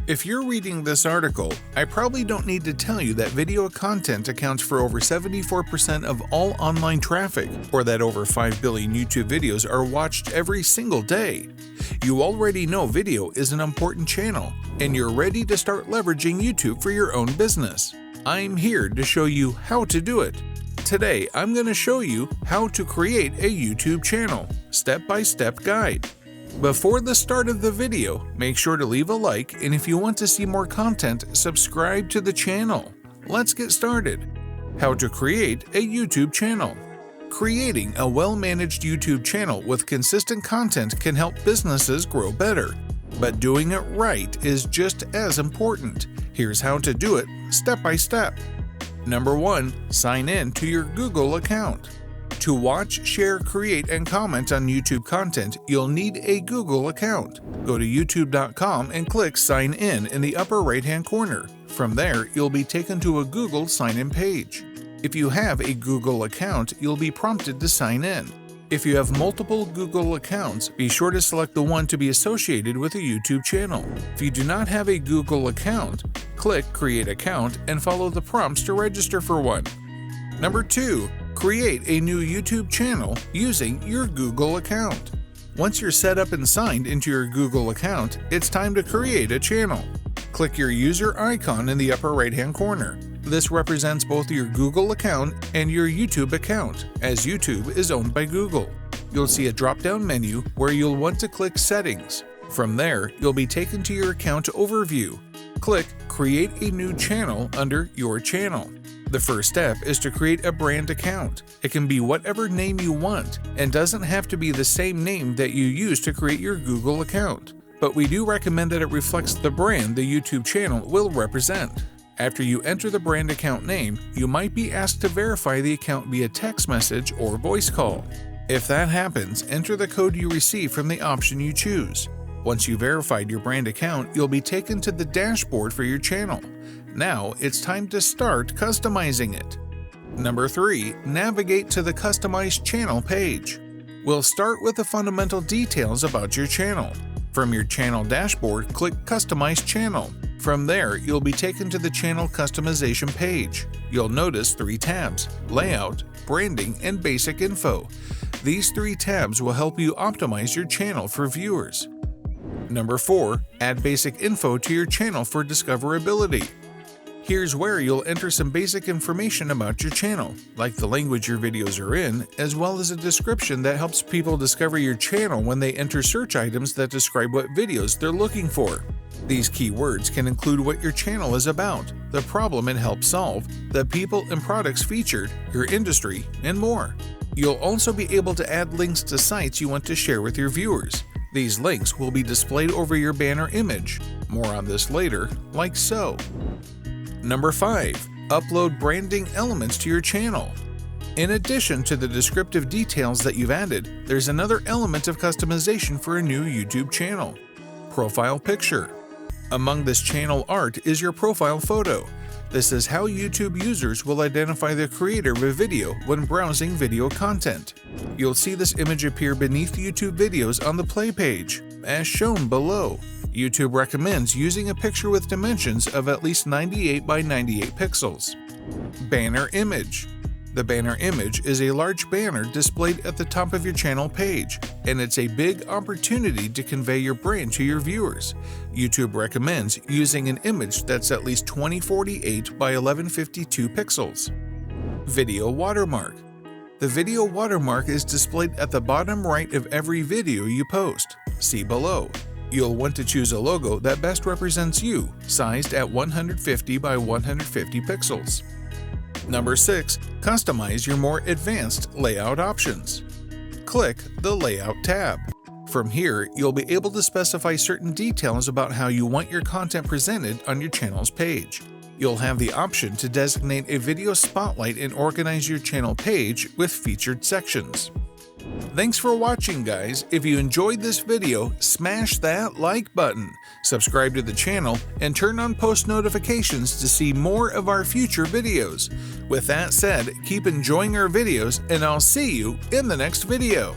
If you're reading this article, I probably don't need to tell you that video content accounts for over 74% of all online traffic, or that over 5 billion YouTube videos are watched every single day. You already know video is an important channel, and you're ready to start leveraging YouTube for your own business. I'm here to show you how to do it. Today, I'm going to show you how to create a YouTube channel, step-by-step guide. Before the start of the video, make sure to leave a like, and if you want to see more content, subscribe to the channel. Let's get started. How to create a YouTube channel. Creating a well-managed YouTube channel with consistent content can help businesses grow better, but doing it right is just as important. Here's how to do it step by step. Number 1. Sign in to your Google account. To watch, share, create, and comment on YouTube content, you'll need a Google account. Go to youtube.com and click Sign in the upper right-hand corner. From there, you'll be taken to a Google sign-in page. If you have a Google account, you'll be prompted to sign in. If you have multiple Google accounts, be sure to select the one to be associated with a YouTube channel. If you do not have a Google account, click Create Account and follow the prompts to register for one. Number 2. Create a new YouTube channel using your Google account. Once you're set up and signed into your Google account, it's time to create a channel. Click your user icon in the upper right-hand corner. This represents both your Google account and your YouTube account, as YouTube is owned by Google. You'll see a drop-down menu where you'll want to click Settings. From there, you'll be taken to your account overview. Click Create a new channel under Your Channel. The first step is to create a brand account. It can be whatever name you want and doesn't have to be the same name that you use to create your Google account. But we do recommend that it reflects the brand the YouTube channel will represent. After you enter the brand account name, you might be asked to verify the account via text message or voice call. If that happens, enter the code you receive from the option you choose. Once you've verified your brand account, you'll be taken to the dashboard for your channel. Now it's time to start customizing it. Number 3. Navigate to the Customized Channel page. We'll start with the fundamental details about your channel. From your channel dashboard, click Customize Channel. From there, you'll be taken to the channel customization page. You'll notice 3 tabs: Layout, Branding, and Basic Info. These 3 tabs will help you optimize your channel for viewers. Number 4. Add basic info to your channel for discoverability. Here's where you'll enter some basic information about your channel, like the language your videos are in, as well as a description that helps people discover your channel when they enter search items that describe what videos they're looking for. These keywords can include what your channel is about, the problem it helps solve, the people and products featured, your industry, and more. You'll also be able to add links to sites you want to share with your viewers. These links will be displayed over your banner image. More on this later, like so. Number 5. Upload branding elements to your channel. In addition to the descriptive details that you've added, there's another element of customization for a new YouTube channel: profile picture. Among this channel art is your profile photo. This is how YouTube users will identify the creator of a video when browsing video content. You'll see this image appear beneath YouTube videos on the play page, as shown below. YouTube recommends using a picture with dimensions of at least 98 by 98 pixels. Banner image. The banner image is a large banner displayed at the top of your channel page, and it's a big opportunity to convey your brand to your viewers. YouTube recommends using an image that's at least 2048 by 1152 pixels. Video watermark. The video watermark is displayed at the bottom right of every video you post. See below. You'll want to choose a logo that best represents you, sized at 150 by 150 pixels. Number 6. Customize your more advanced layout options. Click the Layout tab. From here, you'll be able to specify certain details about how you want your content presented on your channel's page. You'll have the option to designate a video spotlight and organize your channel page with featured sections. Thanks for watching, guys. If you enjoyed this video, smash that like button, subscribe to the channel, and turn on post notifications to see more of our future videos. With that said, keep enjoying our videos, and I'll see you in the next video.